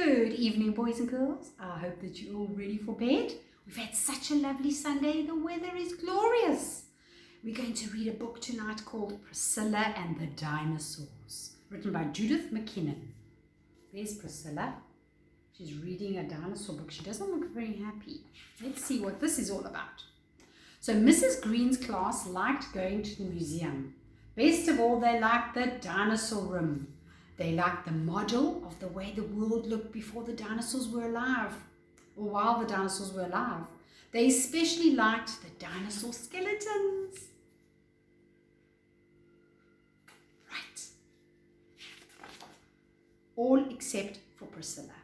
Good evening, boys and girls. I hope that you're all ready for bed. We've had such a lovely Sunday. The weather is glorious. We're going to read a book tonight called Pricilla and the Dinosaurs, written by Judith McKinnon. There's Pricilla. She's reading a dinosaur book. She doesn't look very happy. Let's see what this is all about. So Mrs. Green's class liked going to the museum. Best of all, they liked the dinosaur room. They liked the model of the way the world looked before the dinosaurs were alive, or while the dinosaurs were alive. They especially liked the dinosaur skeletons. Right. All except for Pricilla.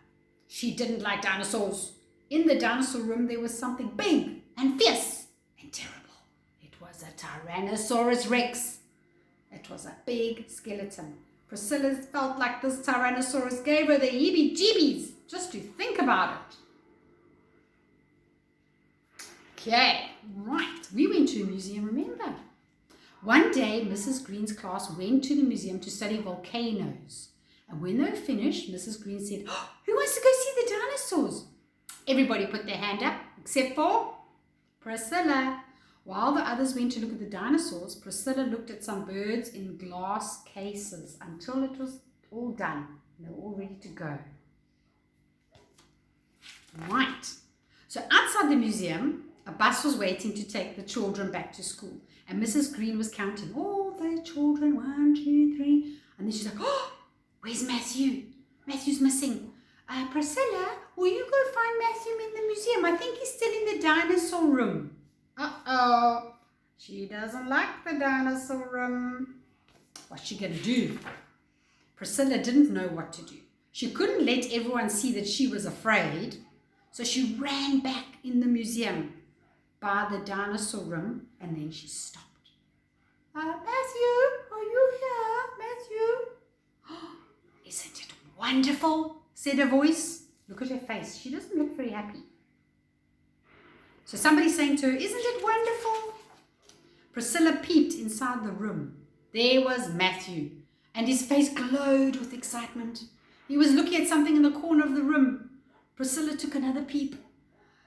She didn't like dinosaurs. In the dinosaur room, there was something big and fierce and terrible. It was a Tyrannosaurus Rex. It was a big skeleton. Pricilla felt like this Tyrannosaurus gave her the heebie-jeebies just to think about it. Okay, right. We went to a museum, remember? One day, Mrs. Green's class went to the museum to study volcanoes. And when they were finished, Mrs. Green said, "Oh, who wants to go see the dinosaurs?" Everybody put their hand up, except for Pricilla. While the others went to look at the dinosaurs, Pricilla looked at some birds in glass cases until it was all done. They were all ready to go. Right. So outside the museum, a bus was waiting to take the children back to school. And Mrs. Green was counting all the children, 1, 2, 3. And then she's like, "Oh, where's Matthew? Matthew's missing. Pricilla, will you go find Matthew in the museum? I think he's still in the dinosaur room." Uh-oh, she doesn't like the dinosaur room. What's she going to do? Pricilla didn't know what to do. She couldn't let everyone see that she was afraid, so she ran back in the museum by the dinosaur room, and then she stopped. "Matthew, are you here, Matthew?" "Oh, isn't it wonderful?" said a voice. Look at her face. She doesn't look very happy. So somebody's saying to her, "Isn't it wonderful?" Pricilla peeped inside the room. There was Matthew, and his face glowed with excitement. He was looking at something in the corner of the room. Pricilla took another peep.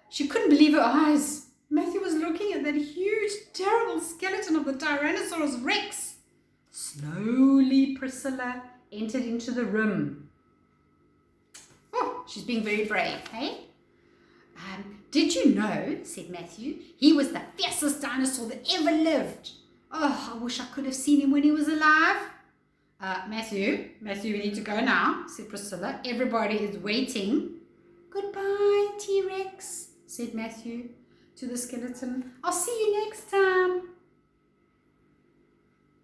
She couldn't believe her eyes. Matthew was looking at that huge, terrible skeleton of the Tyrannosaurus Rex. Slowly, Pricilla entered into the room. Oh, she's being very brave, hey? "Did you know," said Matthew, "he was the fiercest dinosaur that ever lived. Oh, I wish I could have seen him when he was alive." Matthew, we need to go now," said Pricilla. "Everybody is waiting." "Goodbye, T-Rex," said Matthew to the skeleton. "I'll see you next time."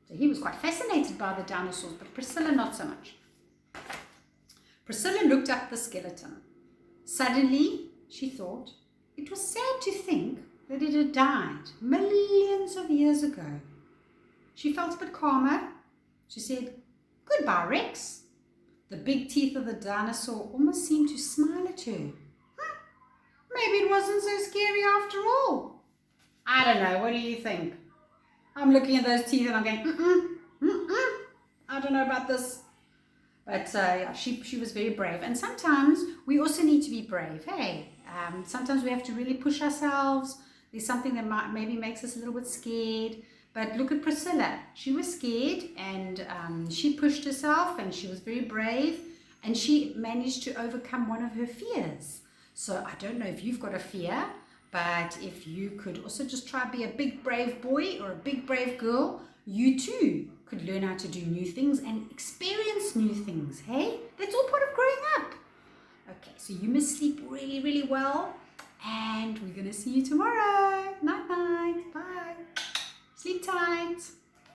So he was quite fascinated by the dinosaurs, but Pricilla not so much. Pricilla looked up the skeleton. Suddenly, she thought, it was sad to think that it had died millions of years ago. She felt a bit calmer. She said, "Goodbye, Rex." The big teeth of the dinosaur almost seemed to smile at her. Maybe it wasn't so scary after all. I don't know. What do you think? I'm looking at those teeth and I'm going, I don't know about this. But she was very brave. And sometimes we also need to be brave, hey? Sometimes we have to really push ourselves. There's something that maybe makes us a little bit scared. But look at Pricilla. She was scared and she pushed herself and she was very brave. And she managed to overcome one of her fears. So I don't know if you've got a fear, but if you could also just try be a big brave boy or a big brave girl, you too could learn how to do new things and experience new things, hey? That's all part of growing up. Okay, so you must sleep really, really well, and we're going to see you tomorrow. Night, night. Bye. Sleep tight.